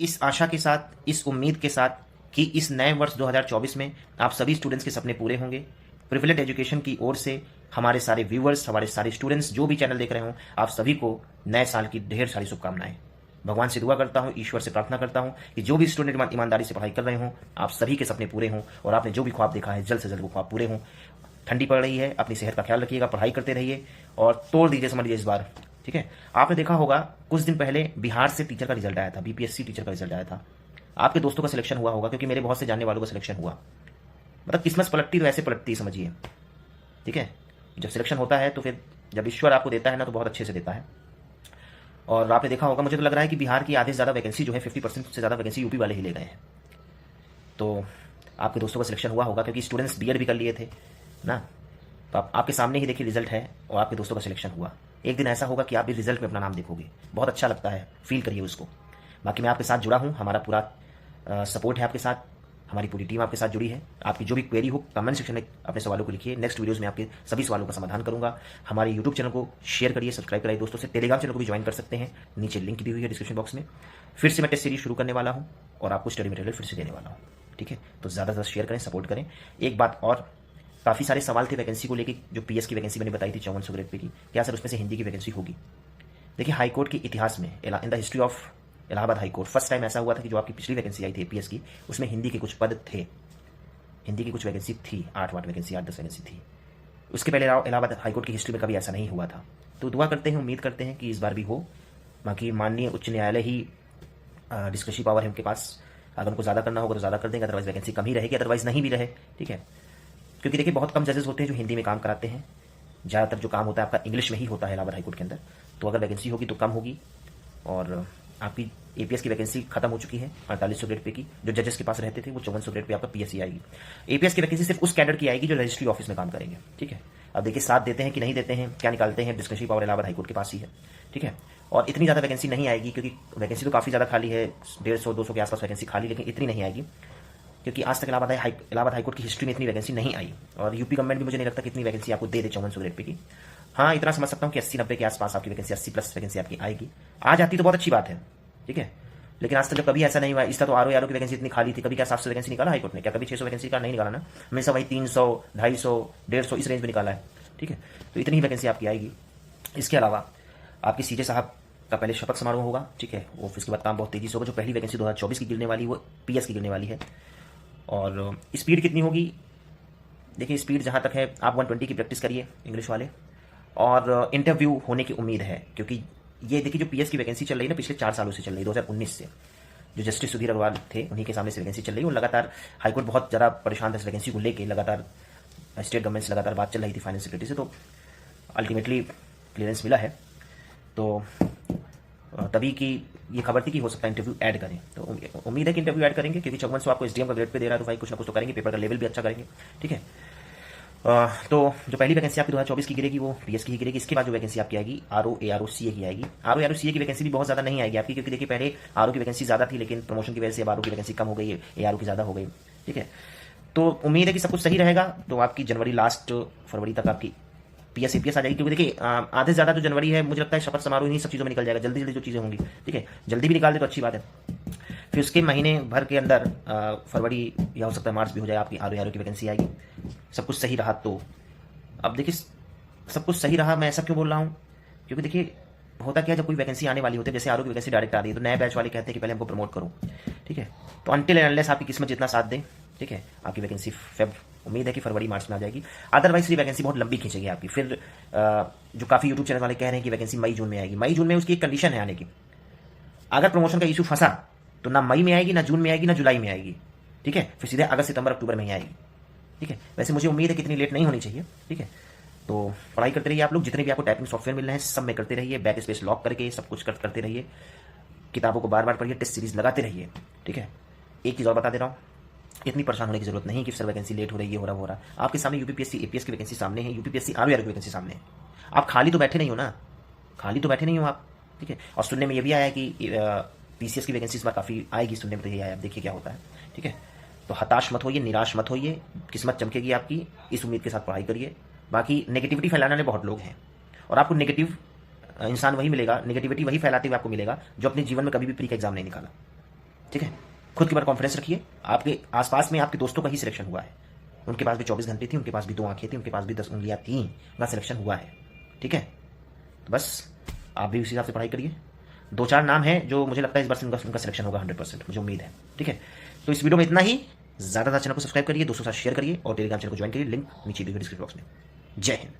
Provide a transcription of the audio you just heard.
इस आशा के साथ, इस उम्मीद के साथ कि इस नए वर्ष 2024 में आप सभी स्टूडेंट्स के सपने पूरे होंगे, प्रिविलेज एजुकेशन की ओर से हमारे सारे व्यूवर्स, हमारे सारे स्टूडेंट्स जो भी चैनल देख रहे हों, आप सभी को नए साल की ढेर सारी शुभकामनाएं। भगवान से दुआ करता हूं, ईश्वर से प्रार्थना करता हूं कि जो भी स्टूडेंट ईमानदारी से पढ़ाई कर रहे हों, आप सभी के सपने पूरे हों और आपने जो भी ख्वाब देखा है जल्द से जल्द वो ख्वाब पूरे हों। ठंडी पड़ रही है, अपनी सेहत का ख्याल रखिएगा, पढ़ाई करते रहिए और तोड़ दीजिए समझ लीजिए इस बार। ठीक है, आपने देखा होगा कुछ दिन पहले बिहार से टीचर का रिजल्ट आया था, बीपीएससी टीचर का रिजल्ट आया था। आपके दोस्तों का सिलेक्शन हुआ होगा, क्योंकि मेरे बहुत से जानने वालों का सिलेक्शन हुआ। मतलब किस्मत पलटती तो ऐसे पलटती समझिए। ठीक है, जब सिलेक्शन होता है तो फिर जब ईश्वर आपको देता है ना, तो बहुत अच्छे से देता है। और आपने देखा होगा, मुझे तो लग रहा है कि बिहार की आधे से ज़्यादा वैकेंसी जो है 50% से ज़्यादा वैकेंसी यूपी वाले ही ले गए हैं। तो आपके दोस्तों का सिलेक्शन हुआ होगा, क्योंकि स्टूडेंट्स बीएड भी कर लिए थे ना। तो आपके सामने ही देखिए रिजल्ट है और आपके दोस्तों का सिलेक्शन हुआ। एक दिन ऐसा होगा कि आप भी रिजल्ट में अपना नाम देखोगे, बहुत अच्छा लगता है, फील करिए उसको। बाकी मैं आपके साथ जुड़ा हूँ, हमारा पूरा सपोर्ट है आपके साथ, हमारी पूरी टीम आपके साथ जुड़ी है। आपकी जो भी क्वेरी हो कमेंट सेक्शन में अपने सवालों को लिखिए, नेक्स्ट वीडियोस में आपके सभी सवालों का समाधान करूंगा। हमारे यूट्यूब चैनल को शेयर करिए, सब्सक्राइब कराइए दोस्तों से, टेलीग्राम चैनल को भी ज्वाइन कर सकते हैं, नीचे लिंक दी हुई है डिस्क्रिप्शन बॉक्स में। फिर से मैं टेस्ट सीरीज शुरू करने वाला हूँ और आपको स्टडी मटेरियल फिर से देने वाला हूँ। ठीक है, तो ज़्यादा से ज़्यादा शेयर करें, सपोर्ट करें। एक बात और, काफ़ी सारे सवाल थे वैकेंसी को लेकर, जो पीएस की वैकेंसी मैंने बताई थी 5400 ग्रेड पे की, क्या सर उसमें से हिंदी की वैकेंसी होगी? देखिए, हाईकोर्ट के इतिहास में, in the history of Allahabad high court, first time ऐसा हुआ था कि जो आपकी पिछली वैकेंसी आई थी पीएस की, उसमें हिंदी के कुछ पद थे, हिंदी की कुछ वैकेंसी थी, 8 वैकेंसी, 8-10 वैकेंसी थी। उसके पहले इलाहाबाद हाईकोर्ट की हिस्ट्री में कभी ऐसा नहीं हुआ था। तो दुआ करते हैं, उम्मीद करते हैं कि इस बार भी हो। बाकी माननीय उच्च न्यायालय ही डिस्कशन पावर है उनके पास, अगर उनको ज़्यादा करना होगा तो ज़्यादा कर देंगे, अदरवाइज वैकेंसी कम ही रहेगी, अदरवाइज नहीं भी रहे। ठीक है, क्योंकि देखिए बहुत कम जजेस होते हैं जो हिंदी में काम कराते हैं, ज़्यादातर जो काम होता है आपका इंग्लिश में ही होता है इलाहाबाद हाईकोर्ट के अंदर। तो अगर वैकेंसी होगी तो कम होगी। और आपकी एपीएस की वैकेंसी खत्म हो चुकी है 4800 ग्रेड पे की, जो जजेस के पास रहते थे, वो 5400 ग्रेड पे आपका पीएससी आएगी। एपीएस की वैकेंसी सिर्फ उस कैडर की आएगी जो रजिस्ट्री ऑफिस में काम करेंगे। ठीक है, अब देखिए साथ देते हैं कि नहीं देते हैं, क्या निकालते हैं, डिस्कशन पावर इलाहाबाद हाईकोर्ट के पास ही है। ठीक है, और इतनी ज़्यादा वैकेंसी नहीं आएगी, क्योंकि वैकेंसी तो काफ़ी ज़्यादा खाली है, 150-200 के आसपास वैकेंसी खाली, लेकिन इतनी नहीं आएगी, क्योंकि आज तक इलाहाबाद हाईकोर्ट की हिस्ट्री में इतनी वैकेंसी नहीं आई। और यूपी गवर्नमेंट भी मुझे नहीं लगता कि इतनी वैकेंसी आपको दे 5400 ग्रेड पे की। हाँ, इतना समझ सकता हूँ कि 80-90 के आसपास आपकी वैकेंसी, 80+ वैकेंसी आपकी आएगी। आ जाती तो बहुत अच्छी बात है। ठीक है, लेकिन आज तक जब कभी ऐसा नहीं हुआ। इसका तो आरओ की वैकेंसी इतनी खाली थी, कभी क्या 700 वैकेंसी निकाला हाईकोर्ट ने? क्या कभी 600 वैकेंसी का नहीं निकाला ना? हमेशा वही 300, 250, 150 इस रेंज में निकाला है। ठीक है, तो इतनी ही वैकेंसी आपकी आएगी। इसके अलावा आपके सीजे साहब का पहले शपथ समारोह होगा। ठीक है, वो उसके बाद काम बहुत तेजी से होगा। जो पहली वैकेंसी 2024 की गिरने वाली, वो पीएस की गिरने वाली है। और स्पीड कितनी होगी? देखिए, स्पीड जहाँ तक है, आप 120 की प्रैक्टिस करिए इंग्लिश वाले, और इंटरव्यू होने की उम्मीद है। क्योंकि ये देखिए, जो पीएस की वैकेंसी चल रही है ना, पिछले 4 सालों से चल रही है, 2019 से, जो जस्टिस सुधीर अग्रवाल थे उन्हीं के सामने से वैकेंसी चल रही है। और लगातार हाईकोर्ट बहुत ज़्यादा परेशान था इस वैकेंसी को लेके, लगातार स्टेट गवर्नमेंट से लगातार बात चल रही थी, फाइनेंस सेक्रेटरी से, तो अल्टीमेटली क्लियरेंस मिला है। तो तभी की ये खबर थी कि हो सकता है इंटरव्यू ऐड करें। तो उम्मीद है कि इंटरव्यू ऐड करेंगे, क्योंकि 5400 आपको एसडीएम का ग्रेड पे दे रहा है, तो भाई कुछ ना कुछ तो करेंगे, पेपर का लेवल भी अच्छा करेंगे। ठीक है, तो जो पहली वैकेंसी आपकी 2024 की गिरेगी, वो पीएस की ही गिरेगी। इसके बाद जो वैकेंसी आपकी आएगी, आरओ एआरओ सीए की आएगी। आरओ एआरओ सीए की वैकेंसी भी बहुत ज़्यादा नहीं आएगी आपकी, क्योंकि देखिए पहले आरओ की वैकेंसी ज़्यादा थी, लेकिन प्रमोशन की वजह से अब आरओ की वैकेंसी कम हो गई है, एआरओ की ज़्यादा हो गई। ठीक है, तो उम्मीद है कि सब कुछ सही रहेगा। तो आपकी जनवरी लास्ट फरवरी तक आपकी पीएस एपीएस आ जाएगी। क्योंकि देखिए आधे से ज़्यादा जो जनवरी है, मुझे लगता है शपथ समारोह इन्हीं सब चीज़ों में निकल जाएगा, जल्दी जल्दी जो चीज़ें होंगी। ठीक है, जल्दी भी निकाल दे तो अच्छी बात है। फिर उसके महीने भर के अंदर फरवरी या हो सकता है मार्च भी हो जाए, आपकी आरओ की वैकेंसी आएगी। सब कुछ सही रहा तो, अब देखिए सब कुछ सही रहा, मैं ऐसा क्यों बोल रहा हूँ, क्योंकि देखिए होता क्या, जब कोई वैकेंसी आने वाली होती है, जैसे आरओ की वैकेंसी डायरेक्ट आ रही है, तो नए बैच वाले कहते हैं कि पहले हमको प्रमोट करो। ठीक है, तो अनटिल एंड अनलेस आपकी किस्मत जितना साथ दे, ठीक है, आपकी वैकेंसी उम्मीद है कि फरवरी मार्च में आ जाएगी। अदरवाइज ये वैकेंसी बहुत लंबी खींचेगी आपकी। फिर जो काफ़ी यूट्यूब चैनल वाले कह रहे हैं कि वैकेंसी मई जून में आएगी, मई जून में उसकी एक कंडीशन है आने की, अगर प्रमोशन का इशू फंसा तो ना मई में आएगी, ना जून में आएगी, ना जुलाई में आएगी। ठीक है, फिर सीधे अगस्त सितंबर अक्टूबर में ही आएगी। ठीक है, वैसे मुझे उम्मीद है कि इतनी लेट नहीं होनी चाहिए। ठीक है, तो पढ़ाई करते रहिए आप लोग, जितने भी आपको टाइपिंग सॉफ्टवेयर मिल रहे हैं सब में करते रहिए, बैक स्पेस लॉक करके सब कुछ करते रहिए, किताबों को बार बार पढ़िए, टेस्ट सीरीज लगाते रहिए। ठीक है, एक चीज़ और बता दे रहा हूँ, इतनी परेशान होने की जरूरत नहीं कि सर वैकेंसी लेट हो रही है, हो रहा। आपके सामने यूपीपीएससी एपीएस की वैकेंसी सामने है, यूपीपीएससी आरओ की वैकेंसी सामने है। आप खाली तो बैठे नहीं हो ना, खाली तो बैठे नहीं हो आप। ठीक है, और सुनने में ये भी आया कि पीसीएस की वैकेंसी इस बार काफ़ी आएगी, सुनने में तो ये आया, देखिए क्या होता है। ठीक है, तो हताश मत होइए, निराश मत होइए, किस्मत चमकेगी आपकी, इस उम्मीद के साथ पढ़ाई करिए। बाकी नेगेटिविटी फैलाने वाले बहुत लोग हैं, और आपको नेगेटिव इंसान वही मिलेगा, नेगेटिविटी वही फैलाते हुए आपको मिलेगा जो अपने जीवन में कभी भी प्री का एग्जाम नहीं निकाला। ठीक है, खुद के ऊपर कॉन्फिडेंस रखिए। आपके आसपास में आपके दोस्तों का ही सिलेक्शन हुआ है, उनके पास भी 24 घंटे थी, उनके पास भी 2 आंखें थी, उनके पास भी 10 उंगलियां थी, उनका सिलेक्शन हुआ है। ठीक है, तो बस आप भी उसी हिसाब से पढ़ाई करिए। 2-4 नाम हैं जो मुझे लगता है इस बार से उनका सिलेक्शन होगा 100%, मुझे उम्मीद है। ठीक है, तो इस वीडियो में इतना ही। ज़्यादा चैनल को सब्सक्राइब करिए, दोस्तों के साथ शेयर करिए और टेलीग्राम चैनल को ज्वाइन करिए, लिंक नीचे वीडियो डिस्क्रिप्शन बॉक्स में। जय हिंद।